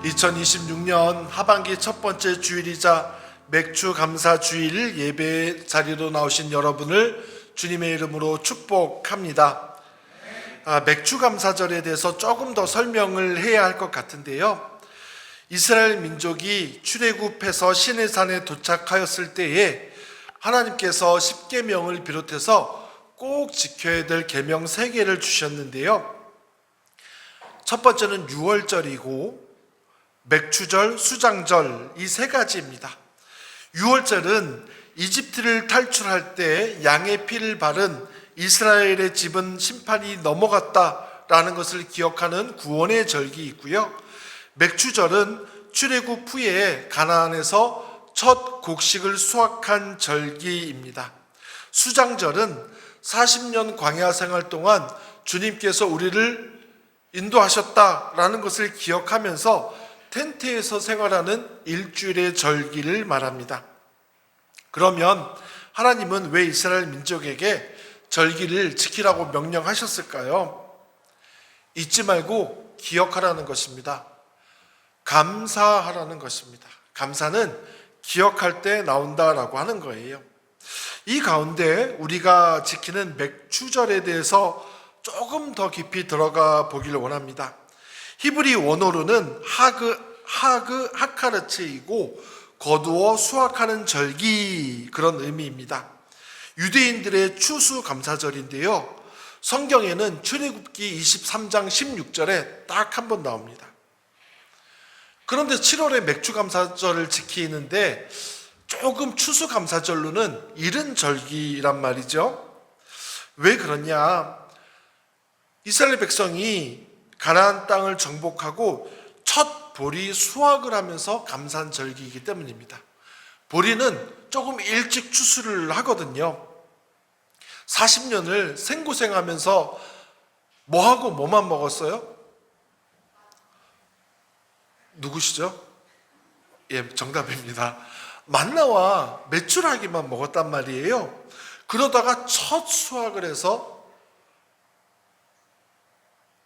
2026년 하반기 첫 번째 주일이자 맥주 감사 주일 예배 자리로 나오신 여러분을 주님의 이름으로 축복합니다. 맥주 감사절에 대해서 조금 더 설명을 해야 할 것 같은데요. 이스라엘 민족이 출애굽해서 시내산에 도착하였을 때에 하나님께서 십계명을 비롯해서 꼭 지켜야 될 계명 3개를 주셨는데요. 첫 번째는 유월절이고 맥주절, 수장절 이 3가지입니다. 유월절은 이집트를 탈출할 때 양의 피를 바른 이스라엘의 집은 심판이 넘어갔다라는 것을 기억하는 구원의 절기 있고요. 맥주절은 출애굽 후에 가나안에서 첫 곡식을 수확한 절기입니다. 수장절은 40년 광야 생활 동안 주님께서 우리를 인도하셨다라는 것을 기억하면서 텐트에서 생활하는 일주일의 절기를 말합니다. 그러면 하나님은 왜 이스라엘 민족에게 절기를 지키라고 명령하셨을까요? 잊지 말고 기억하라는 것입니다. 감사하라는 것입니다. 감사는 기억할 때 나온다라고 하는 거예요. 이 가운데 우리가 지키는 맥주절에 대해서 조금 더 깊이 들어가 보기를 원합니다. 히브리 원어로는 하카르츠이고 거두어 수확하는 절기 그런 의미입니다. 유대인들의 추수감사절인데요. 성경에는 출애굽기 23장 16절에 딱 한 번 나옵니다. 그런데 7월에 맥주감사절을 지키는데 조금 추수감사절로는 이른 절기란 말이죠. 왜 그러냐? 이스라엘 백성이 가나안 땅을 정복하고 첫 보리 수확을 하면서 감사한 절기이기 때문입니다. 보리는 조금 일찍 추수를 하거든요. 40년을 생고생하면서 뭐하고 뭐만 먹었어요? 누구시죠? 예, 정답입니다. 만나와 메추라기만 먹었단 말이에요. 그러다가 첫 수확을 해서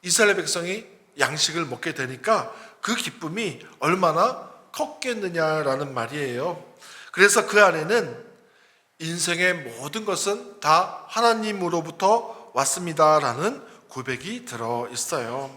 이스라엘 백성이 양식을 먹게 되니까 그 기쁨이 얼마나 컸겠느냐라는 말이에요. 그래서 그 안에는 인생의 모든 것은 다 하나님으로부터 왔습니다라는 고백이 들어 있어요.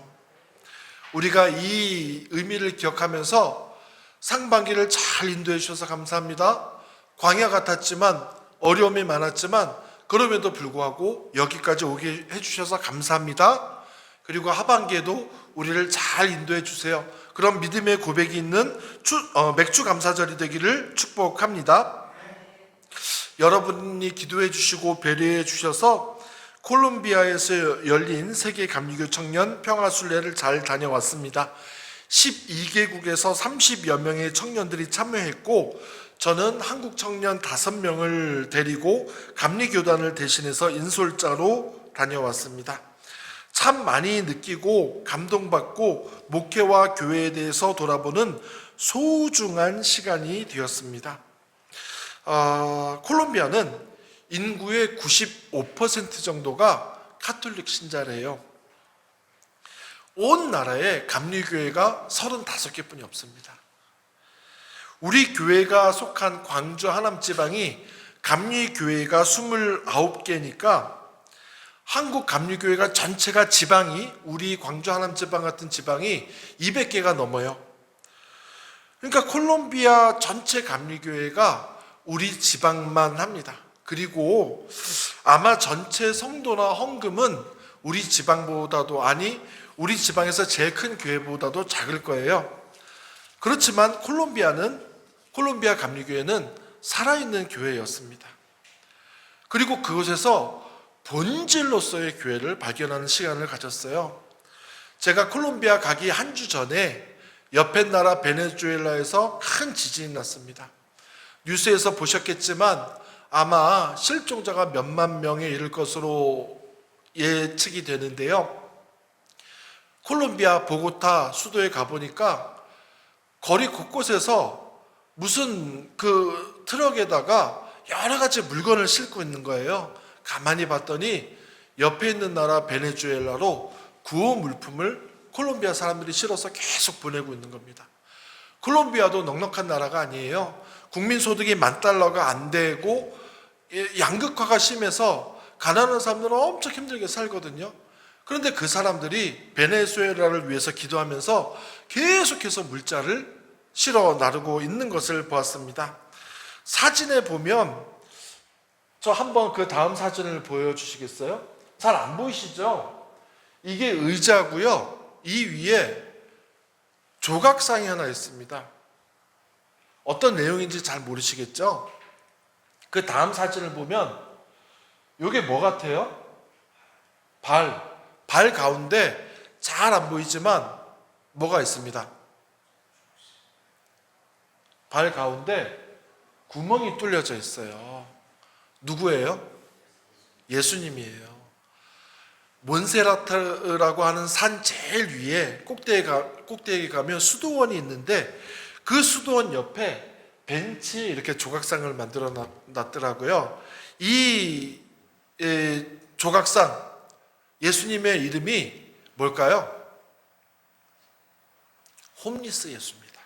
우리가 이 의미를 기억하면서 상반기를 잘 인도해 주셔서 감사합니다. 광야 같았지만 어려움이 많았지만 그럼에도 불구하고 여기까지 오게 해주셔서 감사합니다. 그리고 하반기에도 우리를 잘 인도해 주세요. 그런 믿음의 고백이 있는 맥주 감사절이 되기를 축복합니다. 여러분이 기도해 주시고 배려해 주셔서 콜롬비아에서 열린 세계 감리교 청년 평화순례를 잘 다녀왔습니다. 12개국에서 30여 명의 청년들이 참여했고 저는 한국 청년 5명을 데리고 감리교단을 대신해서 인솔자로 다녀왔습니다. 참 많이 느끼고 감동받고 목회와 교회에 대해서 돌아보는 소중한 시간이 되었습니다. 콜롬비아는 인구의 95% 정도가 카톨릭 신자래요. 온 나라에 감리교회가 35개뿐이 없습니다. 우리 교회가 속한 광주 하남지방이 감리교회가 29개니까 한국 감리교회가 전체가 지방이 우리 광주 하남지방 같은 지방이 200개가 넘어요. 그러니까 콜롬비아 전체 감리교회가 우리 지방만 합니다. 그리고 아마 전체 성도나 헌금은 우리 지방보다도 우리 지방에서 제일 큰 교회보다도 작을 거예요. 그렇지만 콜롬비아 감리교회는 살아있는 교회였습니다. 그리고 그곳에서 본질로서의 교회를 발견하는 시간을 가졌어요. 제가 콜롬비아 가기 한 주 전에 옆에 나라 베네수엘라에서 큰 지진이 났습니다. 뉴스에서 보셨겠지만 아마 실종자가 몇만 명에 이를 것으로 예측이 되는데요. 콜롬비아 보고타 수도에 가보니까 거리 곳곳에서 무슨 그 트럭에다가 여러 가지 물건을 싣고 있는 거예요. 가만히 봤더니 옆에 있는 나라 베네수엘라로 구호 물품을 콜롬비아 사람들이 실어서 계속 보내고 있는 겁니다. 콜롬비아도 넉넉한 나라가 아니에요. 국민소득이 $10,000가 안 되고 양극화가 심해서 가난한 사람들은 엄청 힘들게 살거든요. 그런데 그 사람들이 베네수엘라를 위해서 기도하면서 계속해서 물자를 실어 나르고 있는 것을 보았습니다. 사진에 보면 저 한번 그 다음 사진을 보여주시겠어요? 잘 안 보이시죠? 이게 의자고요. 이 위에 조각상이 하나 있습니다. 어떤 내용인지 잘 모르시겠죠? 그 다음 사진을 보면 이게 뭐 같아요? 발 가운데 잘 안 보이지만 뭐가 있습니다. 발 가운데 구멍이 뚫려져 있어요. 누구예요? 예수님이에요. 몬세라트라고 하는 산 제일 위에 꼭대기 가면 수도원이 있는데 그 수도원 옆에 벤치 이렇게 조각상을 만들어 놨더라고요. 이 조각상 예수님의 이름이 뭘까요? 홈리스 예수입니다.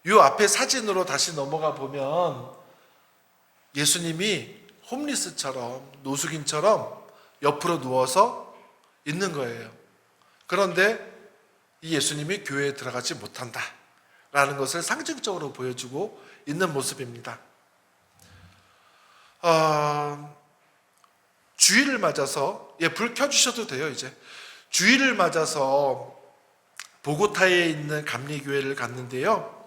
이 앞에 사진으로 다시 넘어가 보면 예수님이 홈리스처럼 노숙인처럼 옆으로 누워서 있는 거예요. 그런데 이 예수님이 교회에 들어가지 못한다 라는 것을 상징적으로 보여주고 있는 모습입니다. 주일을 맞아서 불 켜주셔도 돼요. 이제 주일을 맞아서 보고타에 있는 감리교회를 갔는데요.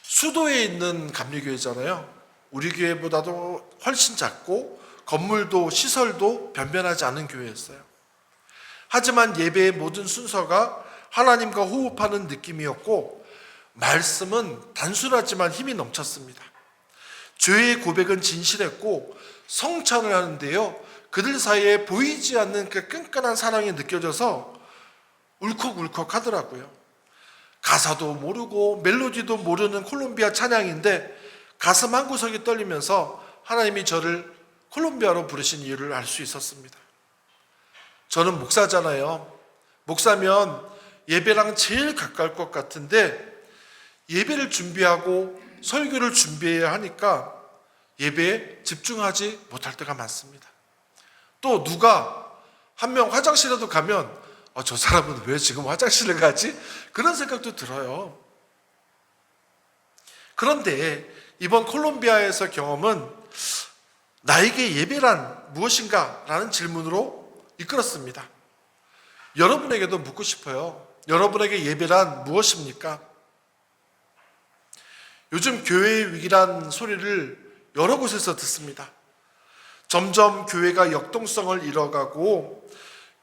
수도에 있는 감리교회잖아요. 우리 교회보다도 훨씬 작고 건물도 시설도 변변하지 않은 교회였어요. 하지만 예배의 모든 순서가 하나님과 호흡하는 느낌이었고 말씀은 단순하지만 힘이 넘쳤습니다. 죄의 고백은 진실했고 성찬을 하는데요. 그들 사이에 보이지 않는 그 끈끈한 사랑이 느껴져서 울컥울컥 하더라고요. 가사도 모르고 멜로디도 모르는 콜롬비아 찬양인데 가슴 한구석이 떨리면서 하나님이 저를 콜롬비아로 부르신 이유를 알 수 있었습니다. 저는 목사잖아요. 목사면 예배랑 제일 가까울 것 같은데 예배를 준비하고 설교를 준비해야 하니까 예배에 집중하지 못할 때가 많습니다. 또 누가 한 명 화장실에도 가면 저 사람은 왜 지금 화장실을 가지? 그런 생각도 들어요. 그런데 이번 콜롬비아에서 경험은 나에게 예배란 무엇인가? 라는 질문으로 이끌었습니다. 여러분에게도 묻고 싶어요. 여러분에게 예배란 무엇입니까? 요즘 교회의 위기란 소리를 여러 곳에서 듣습니다. 점점 교회가 역동성을 잃어가고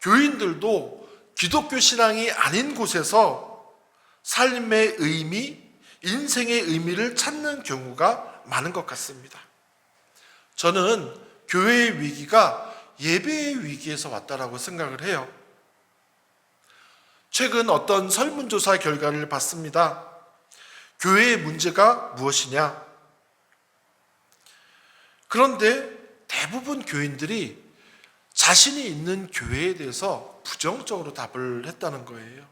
교인들도 기독교 신앙이 아닌 곳에서 삶의 의미, 인생의 의미를 찾는 경우가 많은 것 같습니다. 저는 교회의 위기가 예배의 위기에서 왔다라고 생각을 해요. 최근 어떤 설문조사 결과를 봤습니다. 교회의 문제가 무엇이냐? 그런데 대부분 교인들이 자신이 있는 교회에 대해서 부정적으로 답을 했다는 거예요.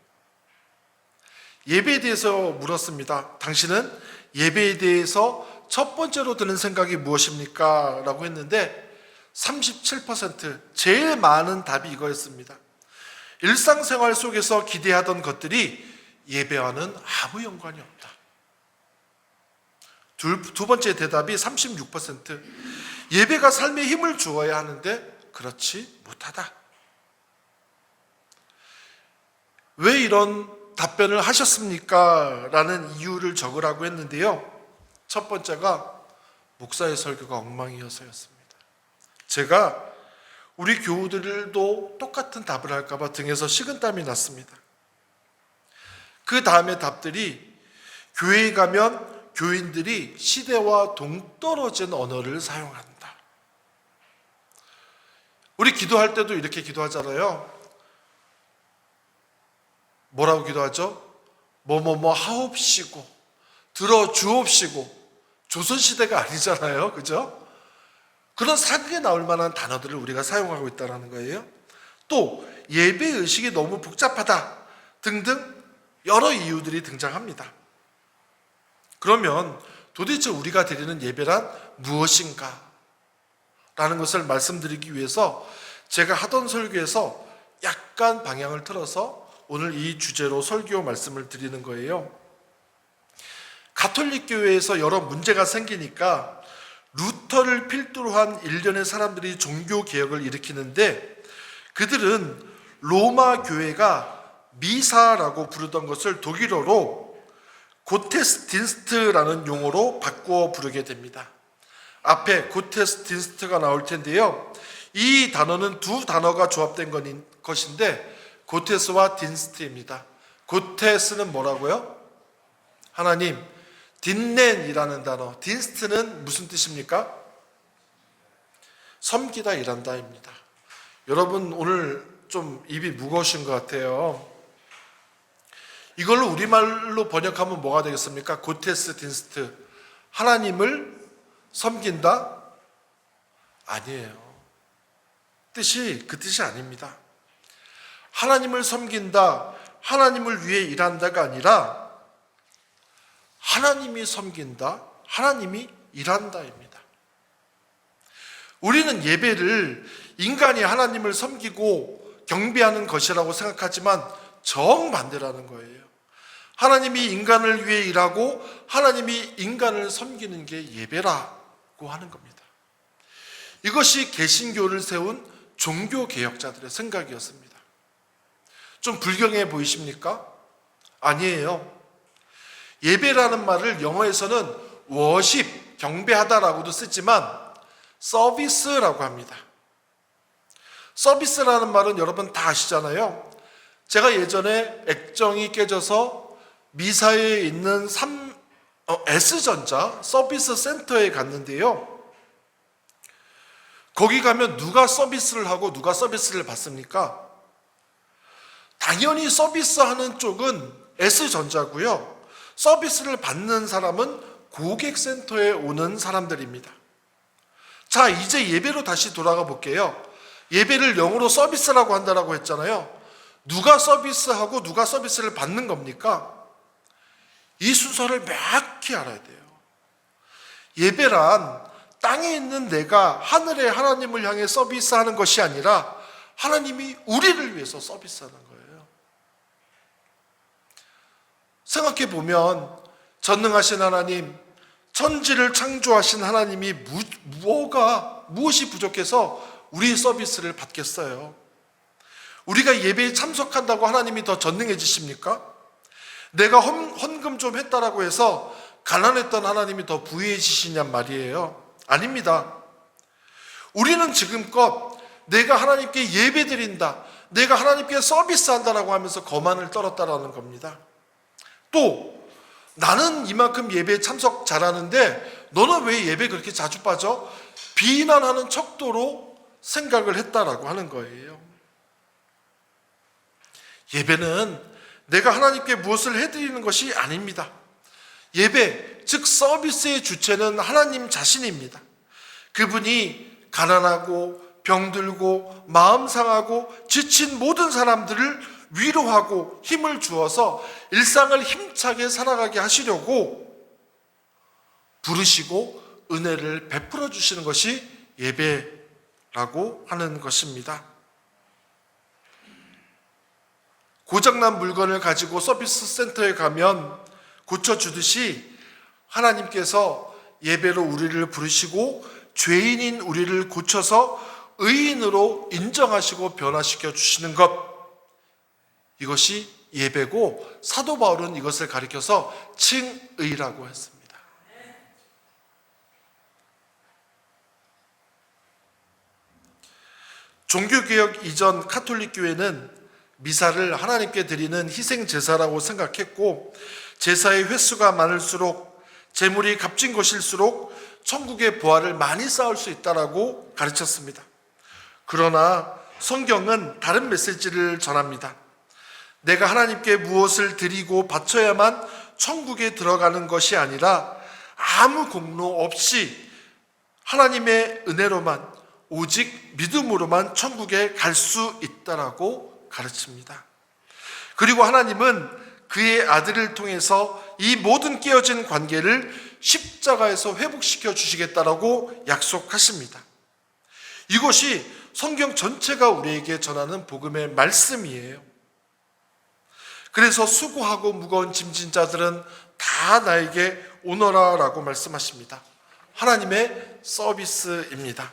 예배에 대해서 물었습니다. 당신은 예배에 대해서 첫 번째로 드는 생각이 무엇입니까? 라고 했는데 37%, 제일 많은 답이 이거였습니다. 일상생활 속에서 기대하던 것들이 예배와는 아무 연관이 없다. 두 번째 대답이 36%, 예배가 삶에 힘을 주어야 하는데 그렇지 못하다. 왜 이런 답변을 하셨습니까? 라는 이유를 적으라고 했는데요. 첫 번째가 목사의 설교가 엉망이어서였습니다. 제가 우리 교우들도 똑같은 답을 할까봐 등에서 식은땀이 났습니다. 그 다음에 답들이 교회에 가면 교인들이 시대와 동떨어진 언어를 사용한다. 우리 기도할 때도 이렇게 기도하잖아요. 뭐라고 기도하죠? 뭐뭐뭐 하옵시고 들어주옵시고. 조선시대가 아니잖아요. 그죠? 그런 사극에 나올 만한 단어들을 우리가 사용하고 있다는 거예요. 또 예배 의식이 너무 복잡하다 등등 여러 이유들이 등장합니다. 그러면 도대체 우리가 드리는 예배란 무엇인가? 라는 것을 말씀드리기 위해서 제가 하던 설교에서 약간 방향을 틀어서 오늘 이 주제로 설교 말씀을 드리는 거예요. 가톨릭 교회에서 여러 문제가 생기니까 루터를 필두로 한 일련의 사람들이 종교 개혁을 일으키는데, 그들은 로마 교회가 미사라고 부르던 것을 독일어로 고테스딘스트라는 용어로 바꾸어 부르게 됩니다. 앞에 고테스딘스트가 나올 텐데요, 이 단어는 두 단어가 조합된 것인데 고테스와 딘스트입니다. 고테스는 뭐라고요? 하나님. 딘넨이라는 단어, 딘스트는 무슨 뜻입니까? 섬기다, 일한다입니다. 여러분 오늘 좀 입이 무거우신 것 같아요. 이걸로 우리말로 번역하면 뭐가 되겠습니까? 고테스 딘스트, 하나님을 섬긴다? 아니에요. 뜻이 그 뜻이 아닙니다. 하나님을 섬긴다, 하나님을 위해 일한다가 아니라 하나님이 섬긴다, 하나님이 일한다입니다. 우리는 예배를 인간이 하나님을 섬기고 경배하는 것이라고 생각하지만 정반대라는 거예요. 하나님이 인간을 위해 일하고 하나님이 인간을 섬기는 게 예배라고 하는 겁니다. 이것이 개신교를 세운 종교개혁자들의 생각이었습니다. 좀 불경해 보이십니까? 아니에요. 예배라는 말을 영어에서는 워십, 경배하다라고도 쓰지만 서비스라고 합니다. 서비스라는 말은 여러분 다 아시잖아요. 제가 예전에 액정이 깨져서 미사에 있는 S전자 서비스 센터에 갔는데요, 거기 가면 누가 서비스를 하고 누가 서비스를 받습니까? 당연히 서비스하는 쪽은 S전자고요, 서비스를 받는 사람은 고객센터에 오는 사람들입니다. 자, 이제 예배로 다시 돌아가 볼게요. 예배를 영어로 서비스라고 한다라고 했잖아요. 누가 서비스하고 누가 서비스를 받는 겁니까? 이 순서를 명확히 알아야 돼요. 예배란 땅에 있는 내가 하늘의 하나님을 향해 서비스하는 것이 아니라 하나님이 우리를 위해서 서비스하는 거예요. 생각해 보면 전능하신 하나님, 천지를 창조하신 하나님이 무엇이 부족해서 우리 서비스를 받겠어요? 우리가 예배에 참석한다고 하나님이 더 전능해지십니까? 내가 헌금 좀 했다라고 해서 가난했던 하나님이 더 부유해지시냔 말이에요. 아닙니다. 우리는 지금껏 내가 하나님께 예배 드린다, 내가 하나님께 서비스한다라고 하면서 거만을 떨었다라는 겁니다. 또 나는 이만큼 예배에 참석 잘하는데 너는 왜 예배 그렇게 자주 빠져? 비난하는 척도로 생각을 했다라고 하는 거예요. 예배는 내가 하나님께 무엇을 해드리는 것이 아닙니다. 예배, 즉 서비스의 주체는 하나님 자신입니다. 그분이 가난하고 병들고 마음 상하고 지친 모든 사람들을 위로하고 힘을 주어서 일상을 힘차게 살아가게 하시려고 부르시고 은혜를 베풀어 주시는 것이 예배라고 하는 것입니다. 고장난 물건을 가지고 서비스 센터에 가면 고쳐주듯이 하나님께서 예배로 우리를 부르시고 죄인인 우리를 고쳐서 의인으로 인정하시고 변화시켜 주시는 것, 이것이 예배고 사도 바울은 이것을 가리켜서 칭의라고 했습니다. 종교개혁 이전 카톨릭 교회는 미사를 하나님께 드리는 희생 제사라고 생각했고, 제사의 횟수가 많을수록 재물이 값진 것일수록 천국의 보화를 많이 쌓을 수 있다라고 가르쳤습니다. 그러나 성경은 다른 메시지를 전합니다. 내가 하나님께 무엇을 드리고 바쳐야만 천국에 들어가는 것이 아니라 아무 공로 없이 하나님의 은혜로만, 오직 믿음으로만 천국에 갈 수 있다라고 가르칩니다. 그리고 하나님은 그의 아들을 통해서 이 모든 깨어진 관계를 십자가에서 회복시켜 주시겠다라고 약속하십니다. 이것이 성경 전체가 우리에게 전하는 복음의 말씀이에요. 그래서 수고하고 무거운 짐진 자들은 다 나에게 오너라 라고 말씀하십니다. 하나님의 서비스입니다.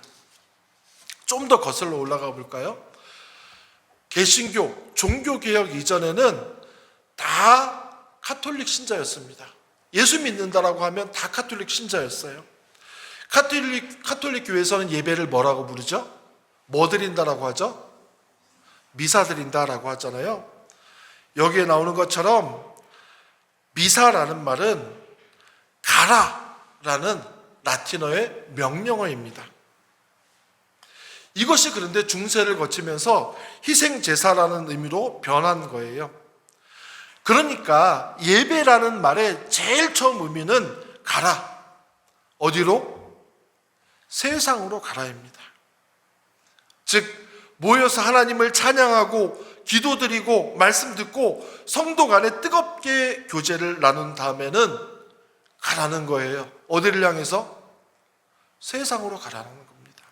좀 더 거슬러 올라가 볼까요? 개신교, 종교개혁 이전에는 다 카톨릭 신자였습니다. 예수 믿는다라고 하면 다 카톨릭 신자였어요. 카톨릭 교회에서는 예배를 뭐라고 부르죠? 뭐 드린다라고 하죠? 미사 드린다라고 하잖아요. 여기에 나오는 것처럼 미사라는 말은 가라라는 라틴어의 명령어입니다. 이것이 그런데 중세를 거치면서 희생제사라는 의미로 변한 거예요. 그러니까 예배라는 말의 제일 처음 의미는 가라. 어디로? 세상으로 가라입니다. 즉 모여서 하나님을 찬양하고 기도드리고 말씀 듣고 성도 간에 뜨겁게 교제를 나눈 다음에는 가라는 거예요. 어디를 향해서? 세상으로 가라는 겁니다.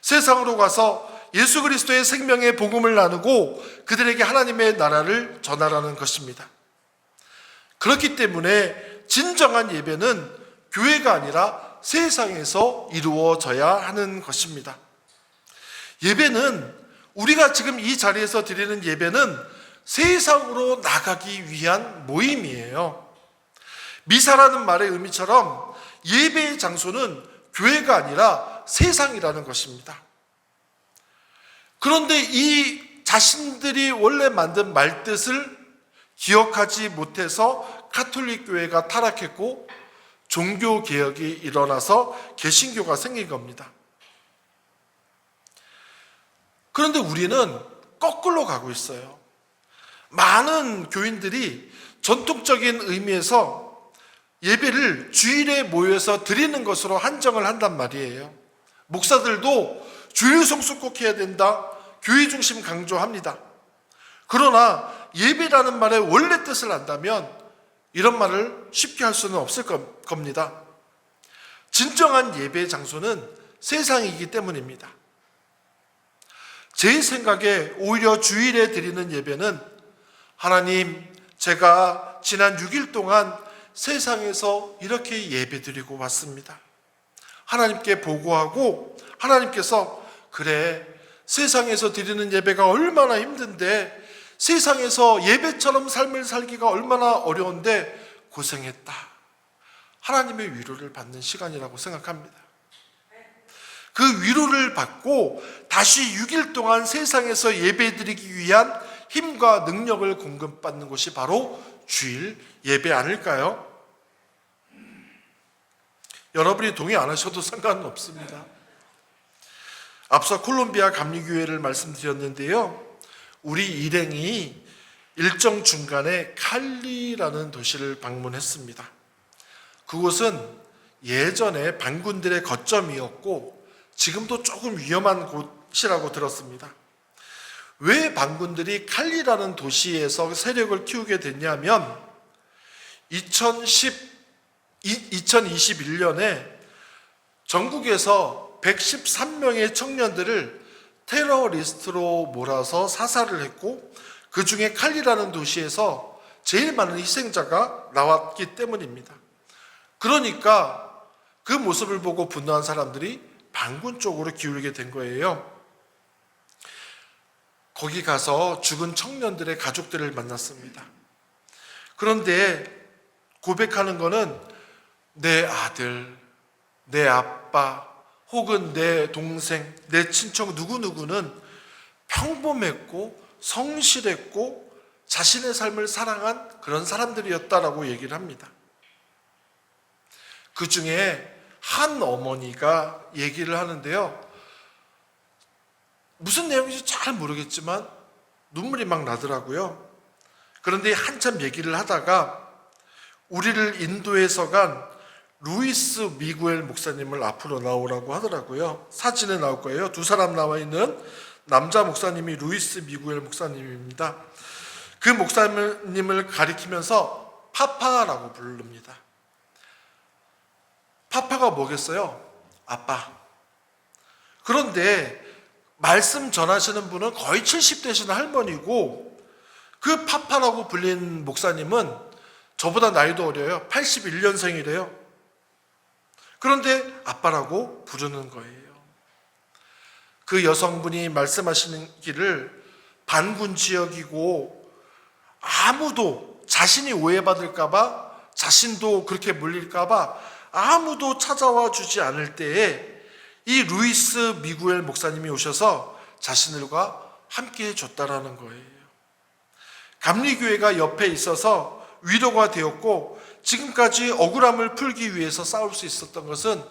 세상으로 가서 예수 그리스도의 생명의 복음을 나누고 그들에게 하나님의 나라를 전하라는 것입니다. 그렇기 때문에 진정한 예배는 교회가 아니라 세상에서 이루어져야 하는 것입니다. 예배는 우리가 지금 이 자리에서 드리는 예배는 세상으로 나가기 위한 모임이에요. 미사라는 말의 의미처럼 예배의 장소는 교회가 아니라 세상이라는 것입니다. 그런데 이 자신들이 원래 만든 말뜻을 기억하지 못해서 카톨릭 교회가 타락했고 종교 개혁이 일어나서 개신교가 생긴 겁니다. 그런데 우리는 거꾸로 가고 있어요. 많은 교인들이 전통적인 의미에서 예배를 주일에 모여서 드리는 것으로 한정을 한단 말이에요. 목사들도 주일 성수 꼭 해야 된다. 교회 중심 강조합니다. 그러나 예배라는 말의 원래 뜻을 안다면 이런 말을 쉽게 할 수는 없을 겁니다. 진정한 예배 장소는 세상이기 때문입니다. 제 생각에 오히려 주일에 드리는 예배는 하나님, 제가 지난 6일 동안 세상에서 이렇게 예배드리고 왔습니다. 하나님께 보고하고 하나님께서 그래, 세상에서 드리는 예배가 얼마나 힘든데 세상에서 예배처럼 삶을 살기가 얼마나 어려운데 고생했다. 하나님의 위로를 받는 시간이라고 생각합니다. 그 위로를 받고 다시 6일 동안 세상에서 예배드리기 위한 힘과 능력을 공급받는 것이 바로 주일 예배 아닐까요? 여러분이 동의 안 하셔도 상관은 없습니다. 앞서 콜롬비아 감리교회를 말씀드렸는데요. 우리 일행이 일정 중간에 칼리라는 도시를 방문했습니다. 그곳은 예전에 반군들의 거점이었고 지금도 조금 위험한 곳이라고 들었습니다. 왜 반군들이 칼리라는 도시에서 세력을 키우게 됐냐면 2021년에 전국에서 113명의 청년들을 테러리스트로 몰아서 사살을 했고 그 중에 칼리라는 도시에서 제일 많은 희생자가 나왔기 때문입니다. 그러니까 그 모습을 보고 분노한 사람들이 반군 쪽으로 기울게 된 거예요. 거기 가서 죽은 청년들의 가족들을 만났습니다. 그런데 고백하는 거는 내 아들, 내 아빠, 혹은 내 동생, 내 친척 누구누구는 평범했고 성실했고 자신의 삶을 사랑한 그런 사람들이었다라고 얘기를 합니다. 그 중에 한 어머니가 얘기를 하는데요. 무슨 내용인지 잘 모르겠지만 눈물이 막 나더라고요. 그런데 한참 얘기를 하다가 우리를 인도해서 간 루이스 미구엘 목사님을 앞으로 나오라고 하더라고요. 사진에 나올 거예요. 두 사람 나와 있는 남자 목사님이 루이스 미구엘 목사님입니다. 그 목사님을 가리키면서 파파라고 부릅니다. 파파가 뭐겠어요? 아빠. 그런데 말씀 전하시는 분은 거의 70 되시는 할머니고, 그 파파라고 불린 목사님은 저보다 나이도 어려요. 81년생이래요. 그런데 아빠라고 부르는 거예요. 그 여성분이 말씀하시기를 반군 지역이고 아무도 자신이 오해받을까봐, 자신도 그렇게 물릴까봐 아무도 찾아와 주지 않을 때에 이 루이스 미구엘 목사님이 오셔서 자신들과 함께 해줬다라는 거예요. 감리교회가 옆에 있어서 위로가 되었고, 지금까지 억울함을 풀기 위해서 싸울 수 있었던 것은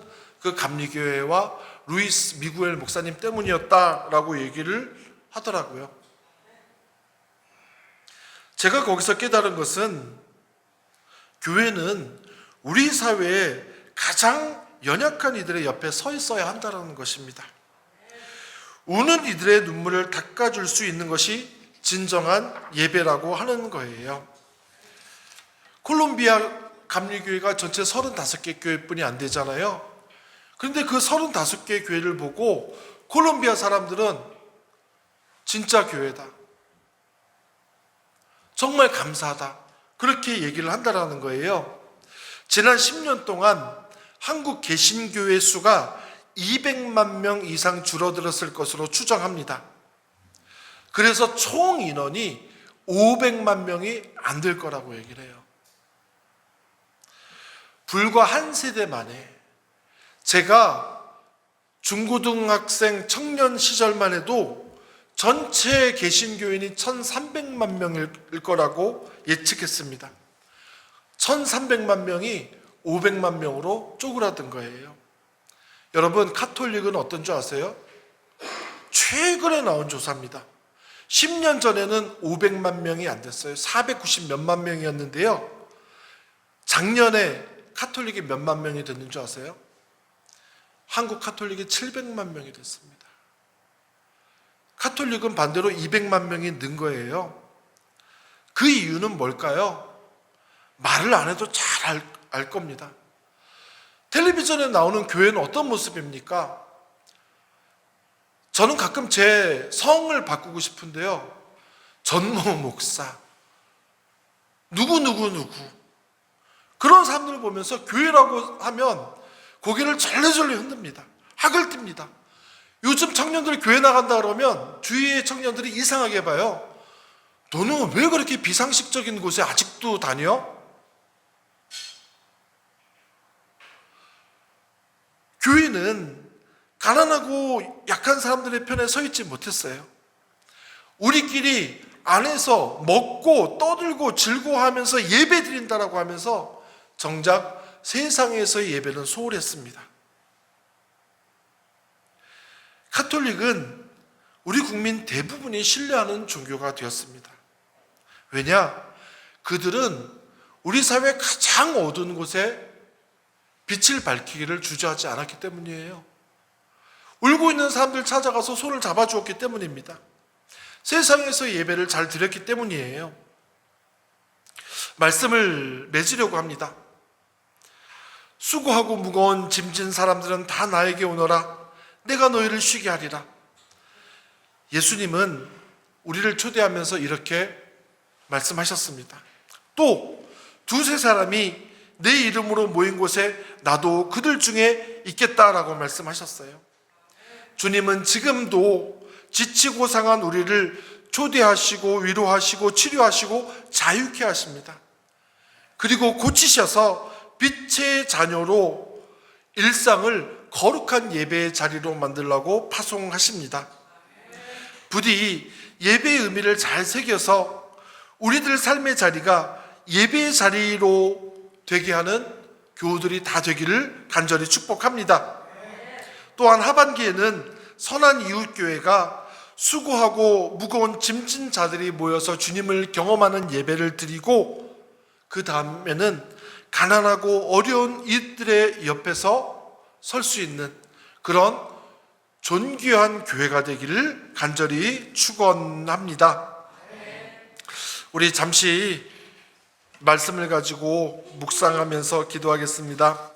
그 감리교회와 루이스 미구엘 목사님 때문이었다라고 얘기를 하더라고요. 제가 거기서 깨달은 것은 교회는 우리 사회에 가장 연약한 이들의 옆에 서 있어야 한다는 것입니다. 우는 이들의 눈물을 닦아줄 수 있는 것이 진정한 예배라고 하는 거예요. 콜롬비아 감리교회가 전체 35개 교회뿐이 안 되잖아요. 그런데 그 35개 교회를 보고 콜롬비아 사람들은 진짜 교회다, 정말 감사하다, 그렇게 얘기를 한다는 거예요. 지난 10년 동안 한국 개신교회 수가 200만 명 이상 줄어들었을 것으로 추정합니다. 그래서 총 인원이 500만 명이 안 될 거라고 얘기를 해요. 불과 한 세대 만에, 제가 중고등학생 청년 시절만 해도 전체 개신교인이 1300만 명일 거라고 예측했습니다. 1300만 명이 500만 명으로 쪼그라든 거예요. 여러분, 카톨릭은 어떤 줄 아세요? 최근에 나온 조사입니다. 10년 전에는 500만 명이 안 됐어요. 490 몇만 명이었는데요. 작년에 카톨릭이 몇만 명이 됐는 줄 아세요? 한국 카톨릭이 700만 명이 됐습니다. 카톨릭은 반대로 200만 명이 는 거예요. 그 이유는 뭘까요? 말을 안 해도 잘 알 겁니다. 텔레비전에 나오는 교회는 어떤 모습입니까? 저는 가끔 제 성을 바꾸고 싶은데요. 전모 목사, 누구 그런 사람들을 보면서 교회라고 하면 고개를 절레절레 흔듭니다. 학을 띱니다. 요즘 청년들이 교회 나간다 그러면 주위의 청년들이 이상하게 봐요. 너는 왜 그렇게 비상식적인 곳에 아직도 다녀? 교회는 가난하고 약한 사람들의 편에 서 있지 못했어요. 우리끼리 안에서 먹고 떠들고 즐거워하면서 예배 드린다라고 하면서 정작 세상에서의 예배는 소홀했습니다. 카톨릭은 우리 국민 대부분이 신뢰하는 종교가 되었습니다. 왜냐? 그들은 우리 사회 가장 어두운 곳에 빛을 밝히기를 주저하지 않았기 때문이에요. 울고 있는 사람들 찾아가서 손을 잡아주었기 때문입니다. 세상에서 예배를 잘 드렸기 때문이에요. 말씀을 맺으려고 합니다. 수고하고 무거운 짐진 사람들은 다 나에게 오너라. 내가 너희를 쉬게 하리라. 예수님은 우리를 초대하면서 이렇게 말씀하셨습니다. 또 두세 사람이 내 이름으로 모인 곳에 나도 그들 중에 있겠다라고 말씀하셨어요. 주님은 지금도 지치고 상한 우리를 초대하시고 위로하시고 치료하시고 자유케 하십니다. 그리고 고치셔서 빛의 자녀로 일상을 거룩한 예배의 자리로 만들려고 파송하십니다. 부디 예배의 의미를 잘 새겨서 우리들 삶의 자리가 예배의 자리로 되게 하는 교우들이 다 되기를 간절히 축복합니다. 또한 하반기에는 선한 이웃교회가 수고하고 무거운 짐진 자들이 모여서 주님을 경험하는 예배를 드리고, 그 다음에는 가난하고 어려운 이들의 옆에서 설 수 있는 그런 존귀한 교회가 되기를 간절히 축원합니다. 우리 잠시 말씀을 가지고 묵상하면서 기도하겠습니다.